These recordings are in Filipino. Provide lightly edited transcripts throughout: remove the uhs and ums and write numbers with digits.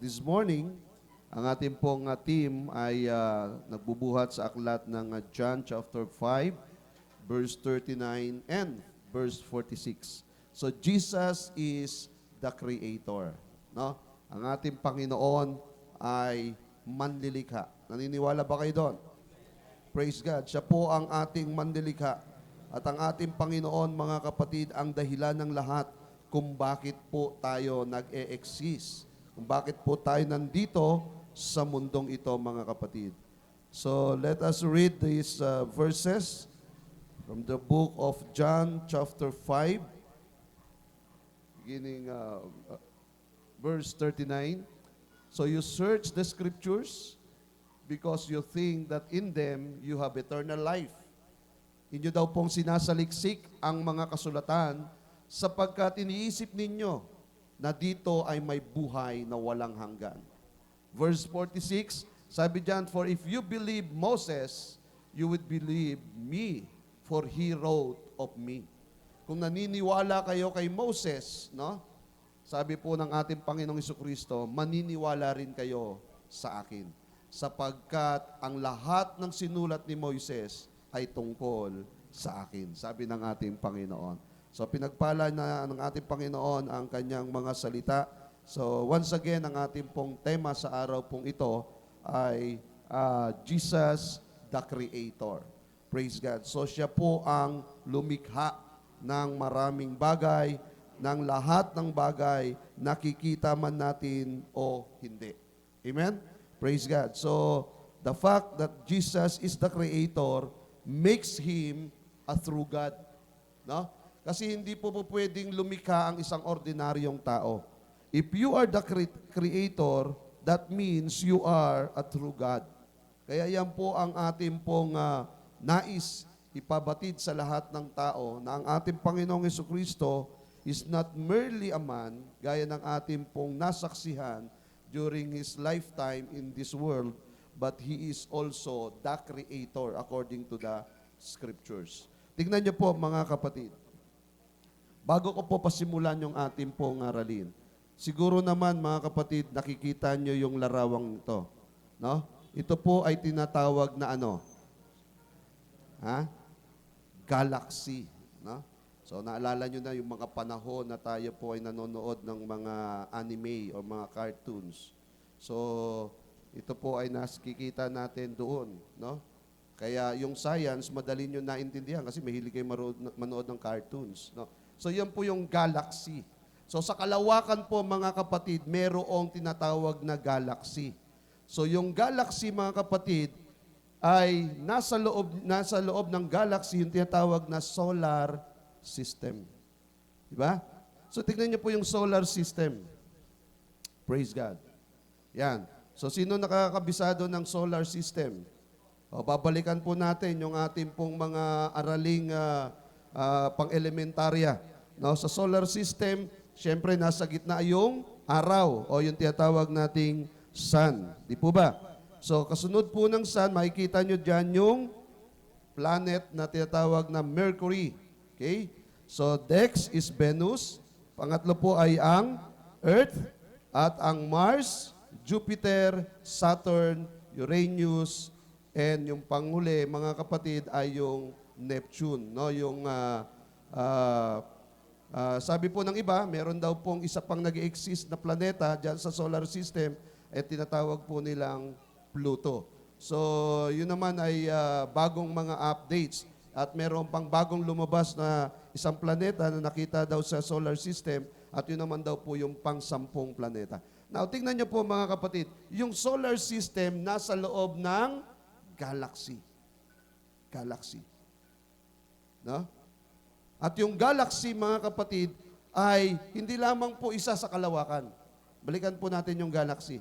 this morning, ang ating pong team ay nagbubuhat sa aklat ng John chapter 5, verse 39 and verse 46. So Jesus is the Creator. No? Ang ating Panginoon ay manlilikha. Naniniwala ba kayo doon? Praise God. Siya po ang ating manlilikha. At ang ating Panginoon, mga kapatid, ang dahilan ng lahat kung bakit po tayo nag-e-exist. Kung bakit po tayo nandito sa mundong ito, mga kapatid. So, let us read these verses from the book of John chapter 5, beginning verse 39. So, you search the scriptures because you think that in them you have eternal life. Inyo daw pong sinasaliksik ang mga kasulatan sapagkat iniisip ninyo na dito ay may buhay na walang hanggan. Verse 46, sabi diyan, for if you believe Moses, you would believe me, for he wrote of me. Kung naniniwala kayo kay Moses, no? Sabi po ng ating Panginoong Jesucristo, maniniwala rin kayo sa akin. Sapagkat ang lahat ng sinulat ni Moises ay tungkol sa akin. Sabi ng ating Panginoon. So pinagpala na ng ating Panginoon ang kanyang mga salita. So once again, ang ating pong tema sa araw pong ito ay Jesus the Creator. Praise God. So siya po ang lumikha ng maraming bagay, ng lahat ng bagay, nakikita man natin o hindi. Amen? Praise God. So the fact that Jesus is the Creator makes Him a true God. No? Kasi hindi po pwedeng lumikha ang isang ordinaryong tao. If you are the Creator, that means you are a true God. Kaya yan po ang ating pong nais ipabatid sa lahat ng tao na ang ating Panginoong Jesucristo is not merely a man, gaya ng ating pong nasaksihan during His lifetime in this world, but He is also the Creator according to the Scriptures. Tingnan niyo po mga kapatid. Bago ko po pasimulan yung ating pong aralin, siguro naman mga kapatid, nakikita niyo yung larawang ito. No? Ito po ay tinatawag na ano? Galaxy. No? So naalala niyo na yung mga panahon na tayo po ay nanonood ng mga anime o mga cartoons. So ito po ay nakikita natin doon, no? Kaya yung science, madali nyo naintindihan kasi mahilig kayo manood ng cartoons, no? So yan po yung galaxy. So sa kalawakan po mga kapatid, merong tinatawag na galaxy. So yung galaxy mga kapatid ay nasa loob ng galaxy yung tinatawag na solar system. Di ba? So tingnan niyo po yung solar system. Praise God. Yan. So, sino nakakabisado ng solar system? O, babalikan po natin yung ating pong mga araling pang-elementarya. No? Sa solar system, syempre nasa gitna yung araw o yung tinatawag nating sun. Di po ba? So, kasunod po ng sun, makikita nyo dyan yung planet na tinatawag na Mercury. Okay? So, Dex is Venus. Pangatlo po ay ang Earth at ang Mars, Jupiter, Saturn, Uranus, and yung panghuli, mga kapatid, ay yung Neptune. No? Yung, sabi po ng iba, meron daw pong isa pang nag-exist na planeta dyan sa solar system, at tinatawag po nilang Pluto. So, yun naman ay bagong mga updates. At meron pang bagong lumabas na isang planeta na nakita daw sa solar system, at yun naman daw po yung pang-sampung planeta. Now, tingnan niyo po mga kapatid, yung solar system nasa loob ng galaxy. Galaxy. No? At yung galaxy, mga kapatid, ay hindi lamang po isa sa kalawakan. Balikan po natin yung galaxy.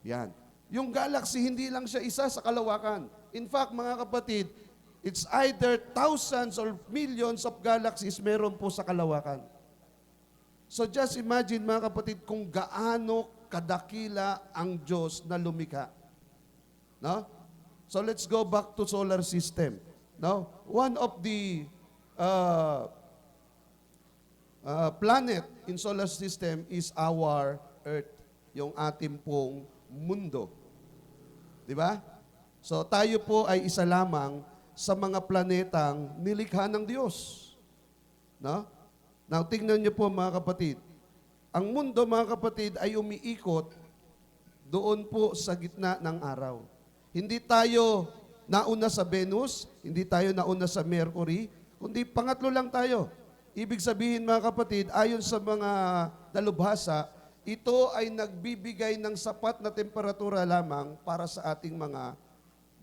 Yan. Yung galaxy, hindi lang siya isa sa kalawakan. In fact, mga kapatid, it's either thousands or millions of galaxies meron po sa kalawakan. So just imagine mga kapatid kung gaano kadakila ang Diyos na lumikha. No? So let's go back to solar system. No? One of the planet in solar system is our Earth. yung ating pong mundo. Di ba? So tayo po ay isa lamang sa mga planetang nilikha ng Diyos. No? Now, tingnan niyo po mga kapatid. Ang mundo, mga kapatid, ay umiikot doon po sa gitna ng araw. Hindi tayo nauna sa Venus, hindi tayo nauna sa Mercury, kundi pangatlo lang tayo. Ibig sabihin, mga kapatid, ayon sa mga dalubhasa, ito ay nagbibigay ng sapat na temperatura lamang para sa ating mga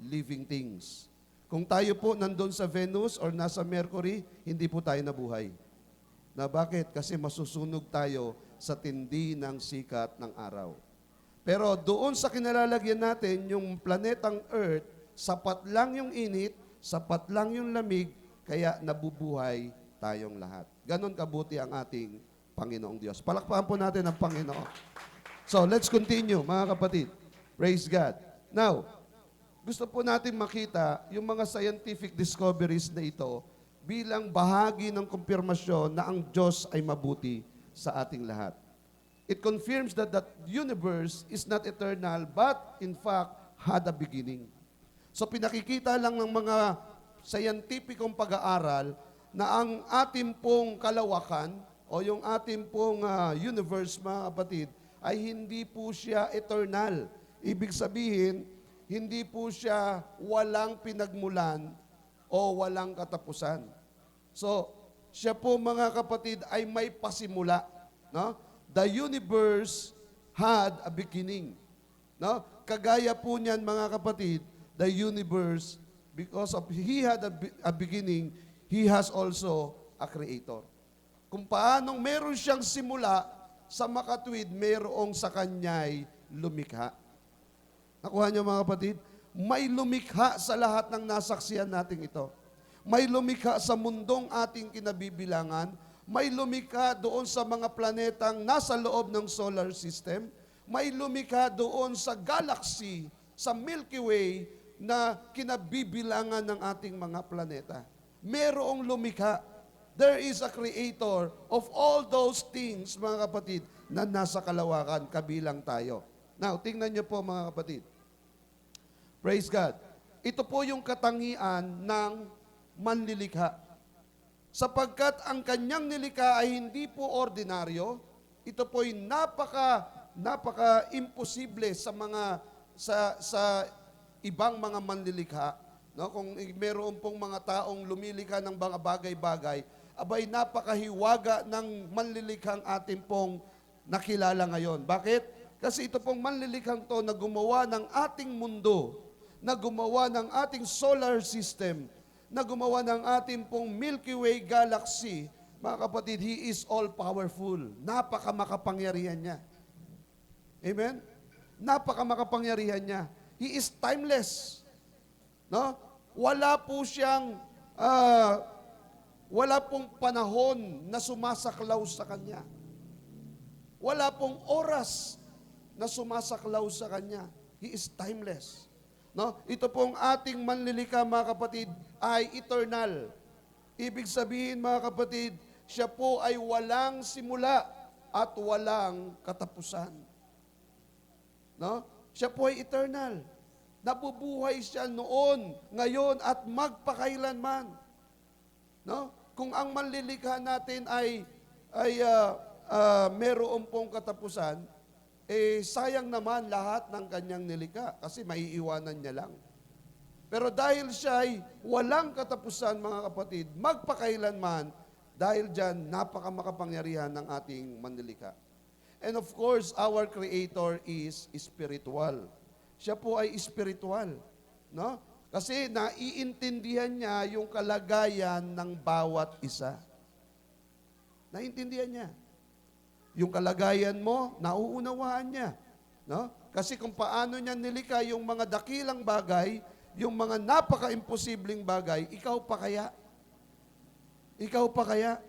living things. Kung tayo po nandun sa Venus or nasa Mercury, hindi po tayo nabuhay. Na bakit? Kasi masusunog tayo sa tindi ng sikat ng araw. Pero doon sa kinalalagyan natin, yung planetang Earth, sapat lang yung init, sapat lang yung lamig, kaya nabubuhay tayong lahat. Ganon kabuti ang ating Panginoong Diyos. Palakpakan po natin ang Panginoon. So, let's continue, mga kapatid. Praise God. Now, gusto po natin makita yung mga scientific discoveries na ito bilang bahagi ng kumpirmasyon na ang Diyos ay mabuti sa ating lahat. It confirms that the universe is not eternal but in fact had a beginning. So pinakikita lang ng mga scientificong pag-aaral na ang ating pong kalawakan o yung ating pong universe, mga kapatid, ay hindi po siya eternal. Ibig sabihin, hindi po siya walang pinagmulan o walang katapusan. So, siya po mga kapatid ay may pasimula. No? The universe had a beginning. No? Kagaya po niyan mga kapatid, the universe, because of He had a beginning, He has also a creator. Kung paanong meron siyang simula, sa makatwid, merong sa Kanya'y lumikha. Nakuha niyo mga kapatid? May lumikha sa lahat ng nasaksihan natin ito. May lumikha sa mundong ating kinabibilangan. May lumikha doon sa mga planetang nasa loob ng solar system. May lumikha doon sa galaxy, sa Milky Way, na kinabibilangan ng ating mga planeta. Merong lumikha. There is a creator of all those things, mga kapatid, na nasa kalawakan, kabilang tayo. Now, tingnan niyo po mga kapatid. Praise God. Ito po yung katangian ng manlilikha. Sapagkat ang kanyang nilikha ay hindi po ordinaryo, ito po ay napaka-imposible sa mga sa ibang mga manlilikha. No, kung mayroon pong mga taong lumilikha ng mga bagay-bagay, abay napakahiwaga ng manlilikhang ating pong nakilala ngayon. Bakit? Kasi ito pong manlilikhang to na gumawa ng ating mundo, na gumawa ng ating solar system, na gumawa ng ating pong Milky Way galaxy, mga kapatid, He is all-powerful. Napakamakapangyarihan niya. Amen? Napakamakapangyarihan niya. He is timeless. No? Wala po siyang, wala pong panahon na sumasaklaw sa Kanya. Wala pong oras na sumasaklaw sa Kanya. He is timeless. No? Ito pong ating manlilikha, mga kapatid, ay eternal. Ibig sabihin, mga kapatid, siya po ay walang simula at walang katapusan. No? Siya po ay eternal. Nabubuhay siya noon, ngayon, at magpakailanman. No? Kung ang manlilikha natin ay meron pong katapusan, sayang naman lahat ng kanyang nilikha kasi maiiwanan niya lang. Pero dahil siya ay walang katapusan, mga kapatid, magpakailanman, dahil dyan, napakamakapangyarihan ng ating manlilikha. And of course, our Creator is spiritual. Siya po ay spiritual. No? Kasi naiintindihan niya yung kalagayan ng bawat isa. Naiintindihan niya. Yung kalagayan mo, nauunawaan niya. No? Kasi kung paano niya nilikha yung mga dakilang bagay, yung mga napaka-imposibleng bagay, ikaw pa kaya? Ikaw pa kaya?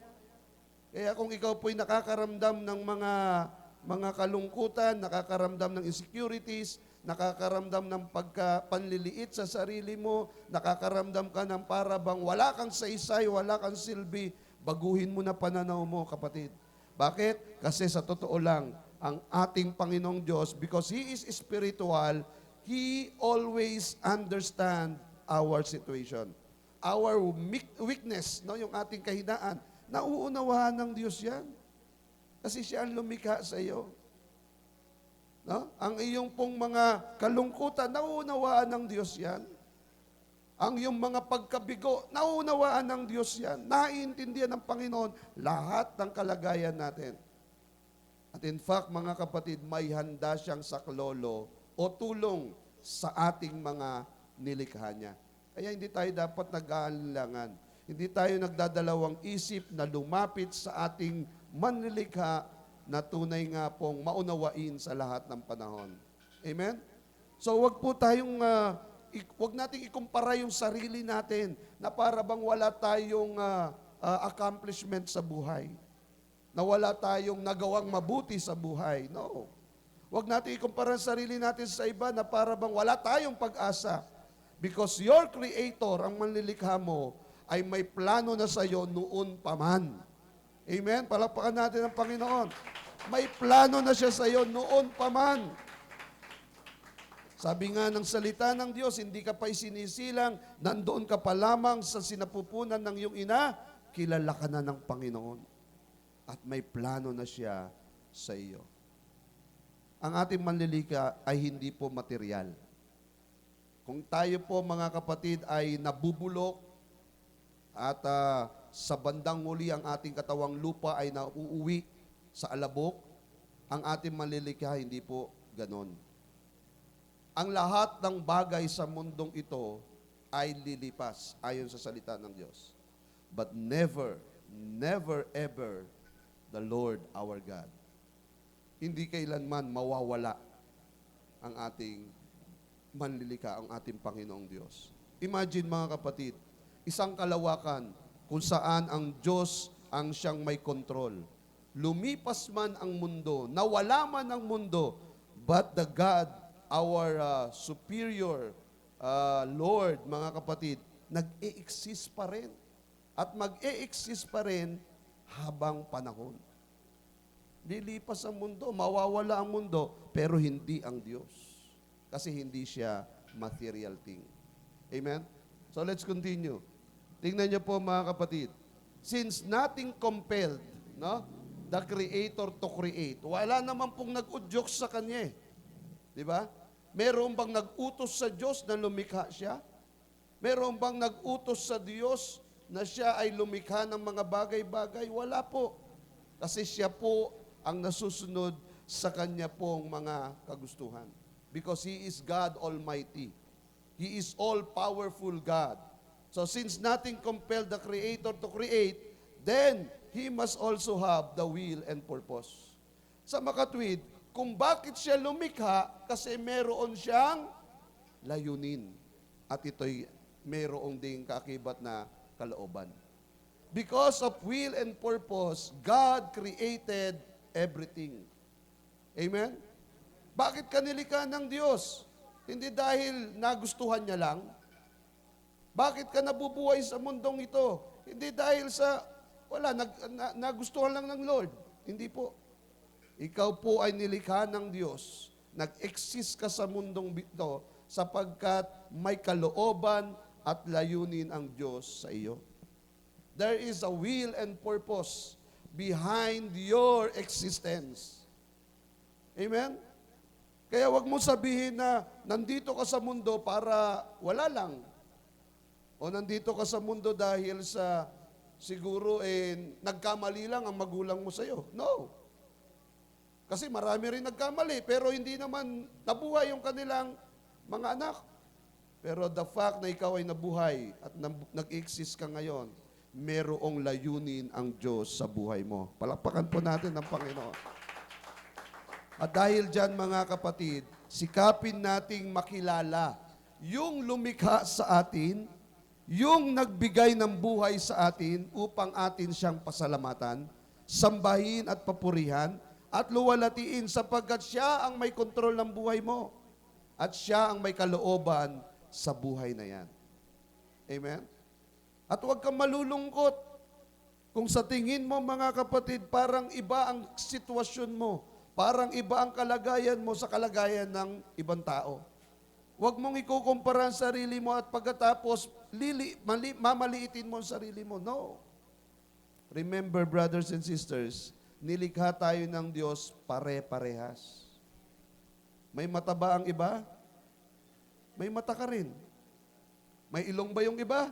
Kaya kung ikaw po'y nakakaramdam ng mga kalungkutan, nakakaramdam ng insecurities, nakakaramdam ng panliliit sa sarili mo, nakakaramdam ka ng para bang wala kang saysay, wala kang silbi, baguhin mo na pananaw mo, kapatid. Bakit? Kasi sa totoo lang, ang ating Panginoong Diyos, because He is spiritual, He always understand our situation. Our weakness, no, yung ating kahinaan, nauunawaan ng Diyos yan. Kasi siya ang lumikha sa iyo. No? Ang iyong pong mga kalungkutan, nauunawaan ng Diyos yan. Ang iyong mga pagkabigo, nauunawaan ng Diyos yan. Naiintindihan ng Panginoon lahat ng kalagayan natin. At in fact, mga kapatid, may handa siyang saklolo o tulong sa ating mga nilikha niya. Kaya hindi tayo dapat nag-aalinlangan. Hindi tayo nagdadalawang isip na lumapit sa ating manlilikha na tunay nga pong maunawain sa lahat ng panahon. Amen? So wag po tayong, wag nating ikumpara yung sarili natin na para bang wala tayong accomplishment sa buhay. Na wala tayong nagawang mabuti sa buhay. No. Huwag natin ikumpara ang sarili natin sa iba na para bang wala tayong pag-asa. Because your Creator, ang manlilikha mo, ay may plano na sa iyo noon pa man. Amen? Palakpakan natin ang Panginoon. May plano na siya sa iyo noon pa man. Sabi nga ng salita ng Diyos, hindi ka pa isinisilang, nandoon ka pa lamang sa sinapupunan ng iyong ina, kilala ka na ng Panginoon. At may plano na siya sa iyo. Ang ating manlilika ay hindi po material. Kung tayo po mga kapatid ay nabubulok at sa bandang muli ang ating katawang lupa ay nauuwi sa alabok, ang ating manlilika hindi po ganon. Ang lahat ng bagay sa mundong ito ay lilipas ayon sa salita ng Diyos. But never, never ever the Lord our God. Hindi kailanman mawawala ang ating manlilika, ang ating Panginoong Diyos. Imagine mga kapatid, isang kalawakan kung saan ang Diyos ang siyang may kontrol. Lumipas man ang mundo, nawala man ang mundo, but the God, our superior Lord, mga kapatid, nag-e-exist pa rin. At mag-e-exist pa rin habang panahon. Lilipas ang mundo, mawawala ang mundo, pero hindi ang Diyos. Kasi hindi siya material thing. Amen? So let's continue. Tingnan niyo po mga kapatid. Since nothing compelled, no, the Creator to create, wala naman pong nag-udyok sa Kanya. Di ba? Meron bang nag-utos sa Diyos na lumikha siya? Meron bang nag-utos sa Diyos na siya ay lumikha ng mga bagay-bagay? Wala po. Kasi siya po ang nasusunod sa Kanya pong mga kagustuhan. Because He is God Almighty. He is all-powerful God. So since nothing compelled the Creator to create, then He must also have the will and purpose. Sa makatwid, kung bakit siya lumikha, kasi meron siyang layunin. At ito'y meron ding kaakibat na kalooban. Because of will and purpose, God created everything. Amen? Bakit ka nilikha ng Diyos? Hindi dahil nagustuhan niya lang. Bakit ka nabubuhay sa mundong ito? Hindi dahil sa, nagustuhan lang ng Lord. Hindi po. Ikaw po ay nilikha ng Diyos. Nag-exist ka sa mundong ito sapagkat may kalooban at layunin ang Diyos sa iyo. There is a will and purpose behind your existence. Amen? Kaya wag mo sabihin na nandito ka sa mundo para wala lang. O nandito ka sa mundo dahil sa siguro nagkamali lang ang magulang mo sa iyo. No. Kasi marami rin nagkamali pero hindi naman nabuhay yung kanilang mga anak. Pero the fact na ikaw ay nabuhay at nag-exist ka ngayon, merong layunin ang Diyos sa buhay mo. Palakpakan po natin ang Panginoon. At dahil dyan mga kapatid, sikapin nating makilala yung lumikha sa atin, yung nagbigay ng buhay sa atin upang atin siyang pasalamatan, sambahin at papurihan, at luwalatiin sapagkat siya ang may kontrol ng buhay mo. At siya ang may kalooban sa buhay na yan. Amen? At huwag kang malulungkot kung sa tingin mo mga kapatid, parang iba ang sitwasyon mo. Parang iba ang kalagayan mo sa kalagayan ng ibang tao. Huwag mong ikukumpara ang sarili mo at pagkatapos mamaliitin mo ang sarili mo. No. Remember, brothers and sisters, nilikha tayo ng Diyos pare-parehas. May mata ba ang iba? May mata ka rin. May ilong ba yung iba?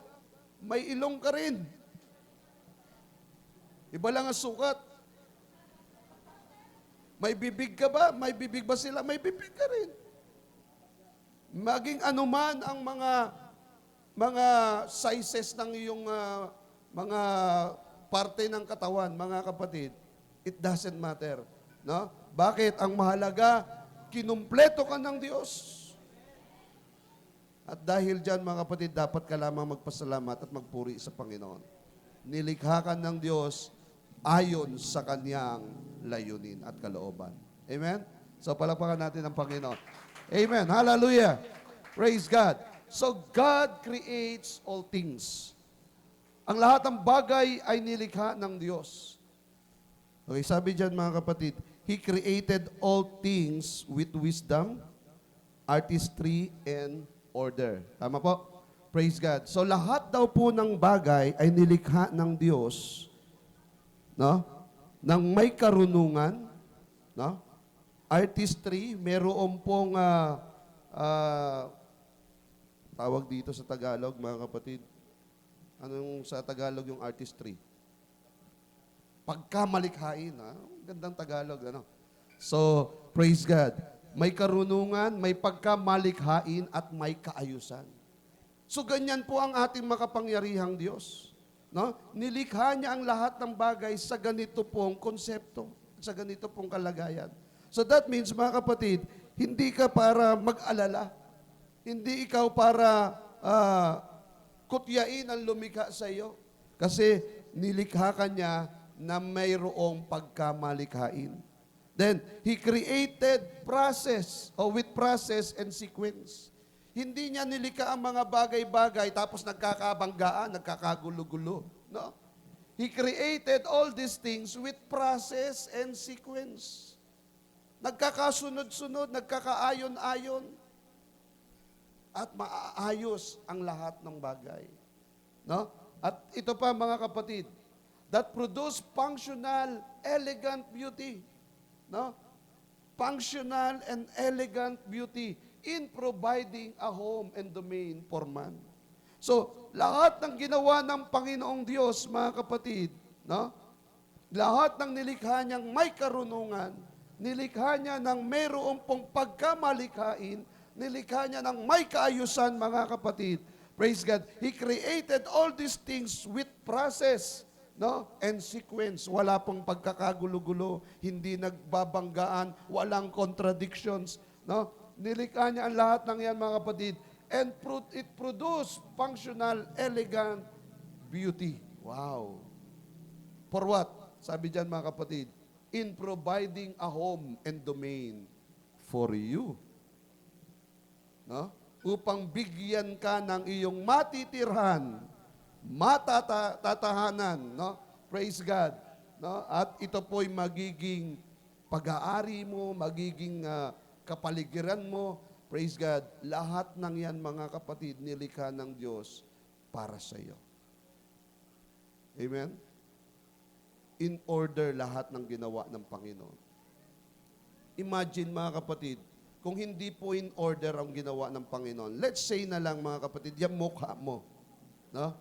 May ilong ka rin. Iba lang ang sukat. May bibig ka ba? May bibig ba sila? May bibig ka rin. Maging anuman ang mga sizes ng iyong mga parte ng katawan, mga kapatid, it doesn't matter. No? Bakit? Ang mahalaga, kinumpleto ka ng Diyos. At dahil dyan, mga kapatid, dapat ka lamang magpasalamat at magpuri sa Panginoon. Nilikha ka ng Diyos ayon sa Kanyang layunin at kalooban. Amen? So, palakpakan natin ang Panginoon. Amen. Hallelujah. Praise God. So, God creates all things. Ang lahat ng bagay ay nilikha ng Diyos. Okay, sabi dyan mga kapatid, He created all things with wisdom, artistry, and order. Tama po? Praise God. So lahat daw po ng bagay ay nilikha ng Diyos, no? Nang may karunungan, no? Artistry, meron pong tawag dito sa Tagalog, mga kapatid. Anong sa Tagalog yung artistry? Pagkamalikhain. Gandang Tagalog. Ano? So, praise God. May karunungan, may pagkamalikhain, at may kaayusan. So, ganyan po ang ating makapangyarihang Diyos. No? Nilikha niya ang lahat ng bagay sa ganito pong konsepto, sa ganito pong kalagayan. So, that means, mga kapatid, hindi ka para mag-alala. Hindi ikaw para kutyain ang lumikha sa iyo. Kasi nilikha ka niya na mayroong pagkamalikhain. Then, He created with process and sequence. Hindi niya nilikha ang mga bagay-bagay tapos nagkakabanggaan, nagkakagulo-gulo. No? He created all these things with process and sequence. Nagkakasunod-sunod, nagkakaayon-ayon. At maaayos ang lahat ng bagay. No? At ito pa mga kapatid, that produce functional, elegant beauty. No? Functional and elegant beauty in providing a home and domain for man. So, lahat ng ginawa ng Panginoong Diyos, mga kapatid, no? Lahat ng nilikha niyang may karunungan, nilikha niya ng mayroong pong pagkamalikhain, nilikha niya ng may kaayusan, mga kapatid. Praise God. He created all these things with process, no? And sequence. Wala pong pagkakagulo-gulo, hindi nagbabanggaan, walang contradictions, no? Nilikha niya ang lahat ng yan, mga kapatid. And it produced functional, elegant beauty. Wow. For what? Sabi diyan, mga kapatid, in providing a home and domain for you. No? Upang bigyan ka ng iyong matitirhan, tatahanan, no? Praise God. No? At ito po'y magiging pag-aari mo, magiging kapaligiran mo. Praise God. Lahat ng yan, mga kapatid, nilikha ng Diyos para sa iyo. Amen? In order lahat ng ginawa ng Panginoon. Imagine, mga kapatid, kung hindi po in order ang ginawa ng Panginoon, let's say na lang, mga kapatid, yung mukha mo. No?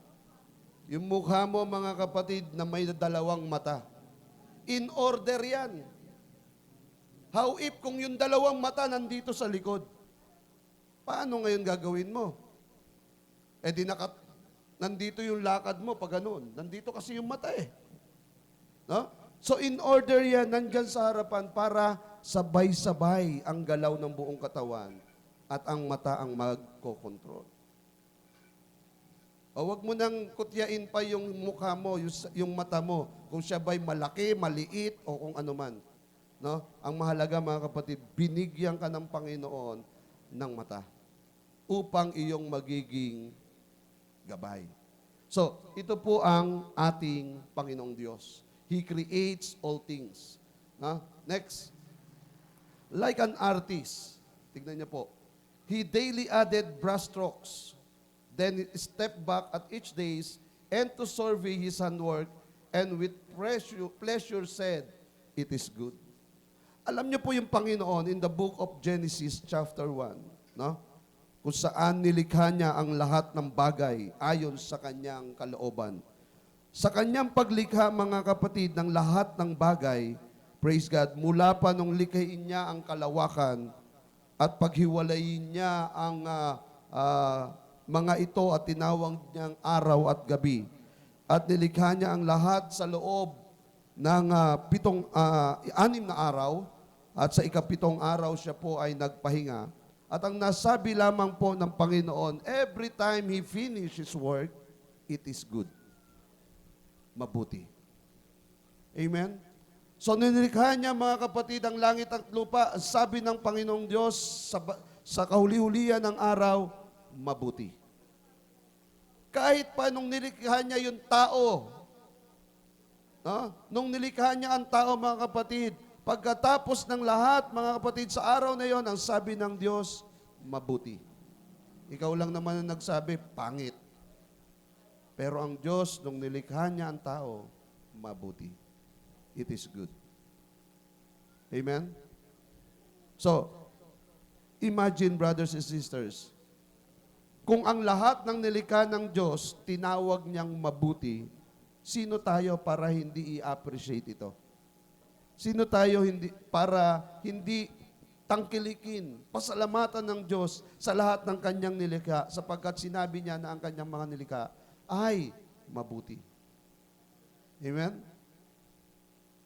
Yung mukha mo, mga kapatid, na may dalawang mata. In order yan. How if kung yung dalawang mata nandito sa likod? Paano ngayon gagawin mo? Eh di nandito yung lakad mo pag ganun. Nandito kasi yung mata eh. No? So in order yan, nandyan sa harapan para sabay-sabay ang galaw ng buong katawan at ang mata ang magkokontrol. O wag mo nang kutyain pa yung mukha mo, yung mata mo, kung siya ba'y malaki, maliit, o kung ano man. No? Ang mahalaga, mga kapatid, binigyan ka ng Panginoon ng mata upang iyong magiging gabay. So, ito po ang ating Panginoong Diyos. He creates all things. No? Next. Like an artist. Tignan niyo po. He daily added brushstrokes. Then he stepped back at each days and to survey his handwork, and with pleasure said, "It is good." Alam niyo po yung Panginoon in the book of Genesis chapter 1, no? Kung saan nilikha niya ang lahat ng bagay ayon sa kanyang kalooban. Sa kanyang paglikha, mga kapatid, ng lahat ng bagay, praise God, mula pa nung likhain niya ang kalawakan at paghiwalayin niya ang mga ito at tinawag niyang araw at gabi. At nilikha niya ang lahat sa loob ng 6 na araw, at sa ika-7 araw siya po ay nagpahinga. At ang nasabi lamang po ng Panginoon, every time He finish His work, it is good. Mabuti. Amen? So nilikha niya, mga kapatid, ang langit at lupa. Sabi ng Panginoong Diyos sa kahuli-hulihan ng araw, mabuti. Kahit pa nung nilikha niya yung tao, no? Nung nilikha niya ang tao, mga kapatid, pagkatapos ng lahat, mga kapatid, sa araw na yon, ang sabi ng Diyos, mabuti. Ikaw lang naman ang nagsabi, pangit. Pero ang Diyos, nung nilikha niya ang tao, mabuti. It is good. Amen? So, imagine, brothers and sisters, kung ang lahat ng nilikha ng Diyos, tinawag niyang mabuti, sino tayo para hindi i-appreciate ito? Sino tayo para hindi tangkilikin, pasalamatan ng Diyos sa lahat ng kanyang nilikha, sapagkat sinabi niya na ang kanyang mga nilikha ay mabuti. Amen?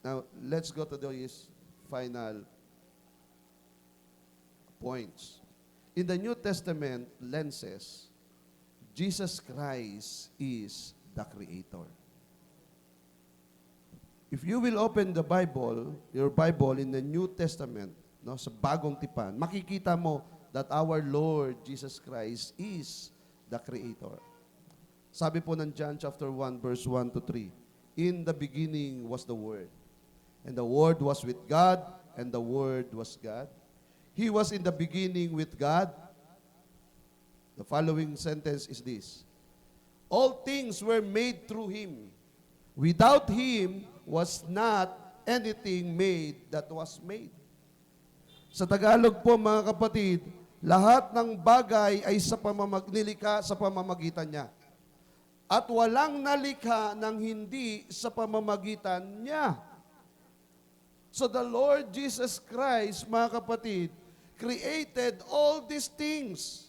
Now, let's go to these final points. In the New Testament lenses, Jesus Christ is the Creator. If you will open the Bible, your Bible in the New Testament, no, sa Bagong Tipan, makikita mo that our Lord Jesus Christ is the Creator. Sabi po ng John chapter 1, verse 1 to 3, in the beginning was the Word, and the Word was with God, and the Word was God. He was in the beginning with God. The following sentence is this: all things were made through Him. Without Him was not anything made that was made. Sa Tagalog po, mga kapatid, lahat ng bagay ay nilikha sa pamamagitan niya. At walang nalikha ng hindi sa pamamagitan niya. So the Lord Jesus Christ, mga kapatid, created all these things.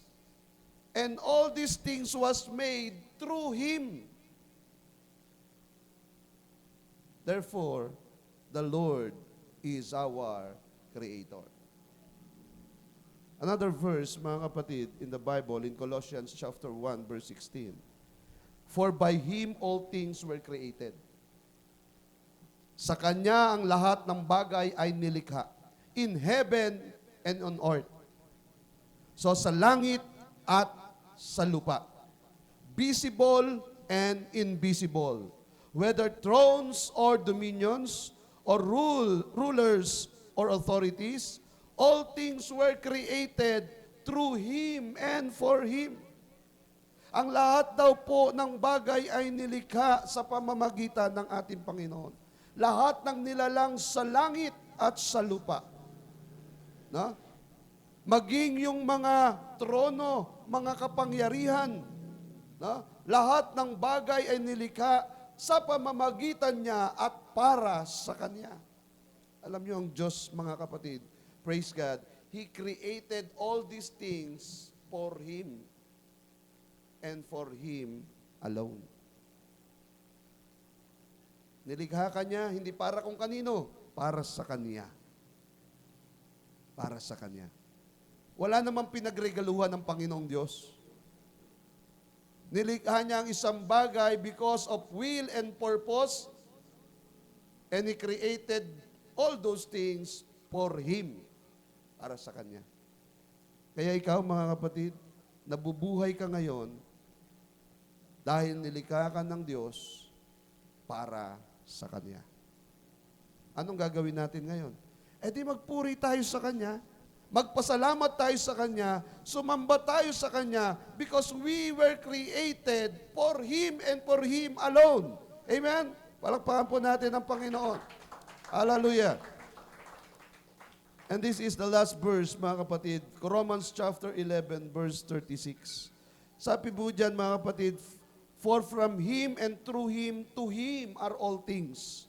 And all these things was made through Him. Therefore, the Lord is our Creator. Another verse, mga kapatid, in the Bible, in Colossians chapter 1, verse 16. For by Him all things were created. Sa Kanya ang lahat ng bagay ay nilikha, in heaven and on earth. So sa langit at sa lupa. Visible and invisible. Whether thrones or dominions, or rulers or authorities, all things were created through Him and for Him. Ang lahat daw po ng bagay ay nilikha sa pamamagitan ng ating Panginoon. Lahat ng nilalang sa langit at sa lupa. No? Maging yung mga trono, mga kapangyarihan, no? Lahat ng bagay ay nilikha sa pamamagitan niya at para sa Kanya. Alam niyo ang Diyos, mga kapatid, praise God, He created all these things for Him and for Him alone. Nilikha ka niya, hindi para kung kanino, para sa Kanya. Para sa Kanya. Wala namang pinagregaluhan ng Panginoong Diyos. Nilikha niya ang isang bagay because of will and purpose, and He created all those things for Him, para sa Kanya. Kaya ikaw, mga kapatid, nabubuhay ka ngayon dahil nilikha ka ng Diyos para sa Kanya. Anong gagawin natin ngayon? E di magpuri tayo sa Kanya, magpasalamat tayo sa Kanya, sumamba tayo sa Kanya, because we were created for Him and for Him alone. Amen? Palakpakan po natin ang Panginoon. Hallelujah. And this is the last verse, mga kapatid, Romans chapter 11, verse 36. Sabi po dyan, mga kapatid, for from Him and through Him, to Him are all things.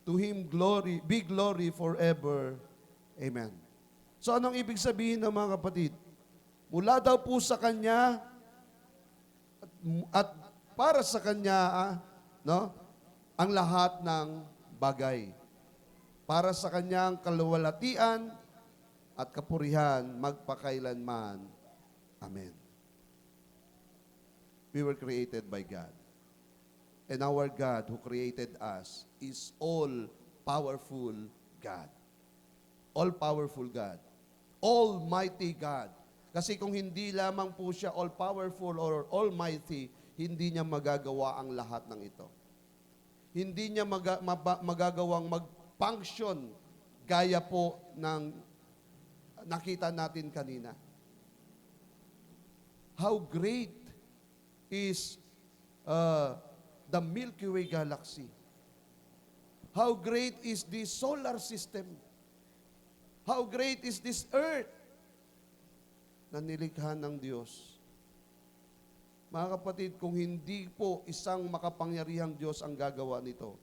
To Him glory, be glory forever. Amen. So anong ibig sabihin ng mga kapatid? Mula daw po sa Kanya at para sa Kanya, no, ang lahat ng bagay. Para sa Kanyang kaluwalhatian at kapurihan magpakailanman. Amen. We were created by God. And our God who created us is all-powerful God. All-powerful God. Almighty God. Kasi kung hindi lamang po siya all-powerful or almighty, hindi niya magagawa ang lahat ng ito. Hindi niya magagawang mag-function gaya po ng nakita natin kanina. How great is the Milky Way galaxy. How great is the solar system. How great is this earth na nilikha ng Diyos. Mga kapatid, kung hindi po isang makapangyarihang Diyos ang gagawa nito,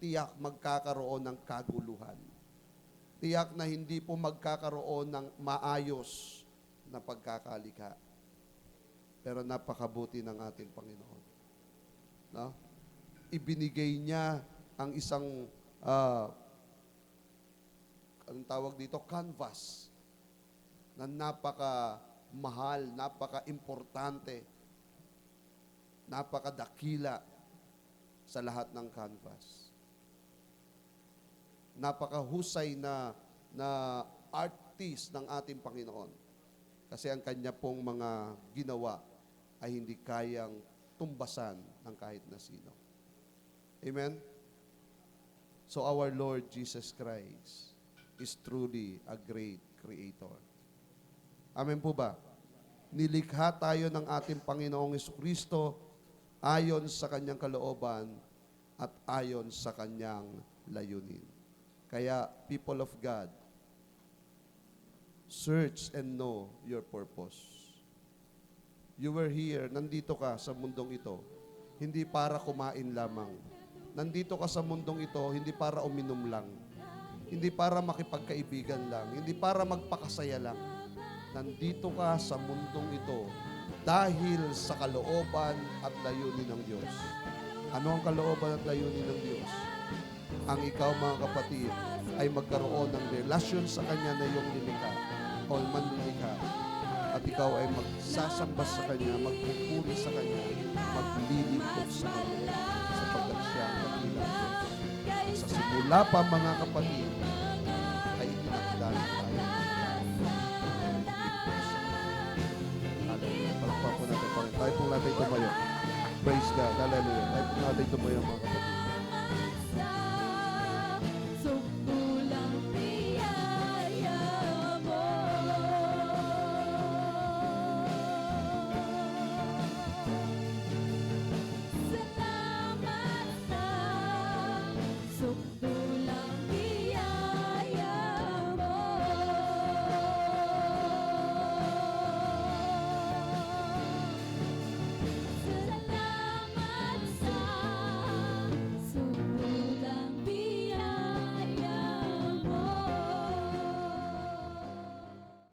tiyak magkakaroon ng kaguluhan. Tiyak na hindi po magkakaroon ng maayos na pagkakalikha. Pero napakabuti ng ating Panginoon. No? Ibinigay niya ang isang, anong tawag dito, canvas na napaka-mahal, napaka-importante, napakadakila sa lahat ng canvas. Napakahusay na artist ng ating Panginoon. Kasi ang kanya pong mga ginawa ay hindi kayang tumbasan ng kahit na sino. Amen? So our Lord Jesus Christ is truly a great creator. Amen po ba? Nilikha tayo ng ating Panginoong Jesucristo ayon sa kanyang kalooban at ayon sa kanyang layunin. Kaya, people of God, search and know your purpose. You were here, nandito ka sa mundong ito, hindi para kumain lamang. Nandito ka sa mundong ito, hindi para uminom lang. Hindi para makipagkaibigan lang. Hindi para magpakasaya lang. Nandito ka sa mundong ito dahil sa kalooban at layunin ng Diyos. Ano ang kalooban at layunin ng Diyos? Ang ikaw, mga kapatid, ay magkaroon ng relasyon sa Kanya na iyong nilikha o manlilikha. At ikaw ay magsasamba sa Kanya, magpupuri sa Kanya, maglilingkod sa Kanya, sapagkat siya ang dakilang Diyos. Sa simula pa, mga kapatid, ay itinakda na tayo. Hallelujah. Palakpan po natin pa rin. Tayo pong natin tumayo. Praise God. Hallelujah. Tayo pong natin tumayo, mga kapatid.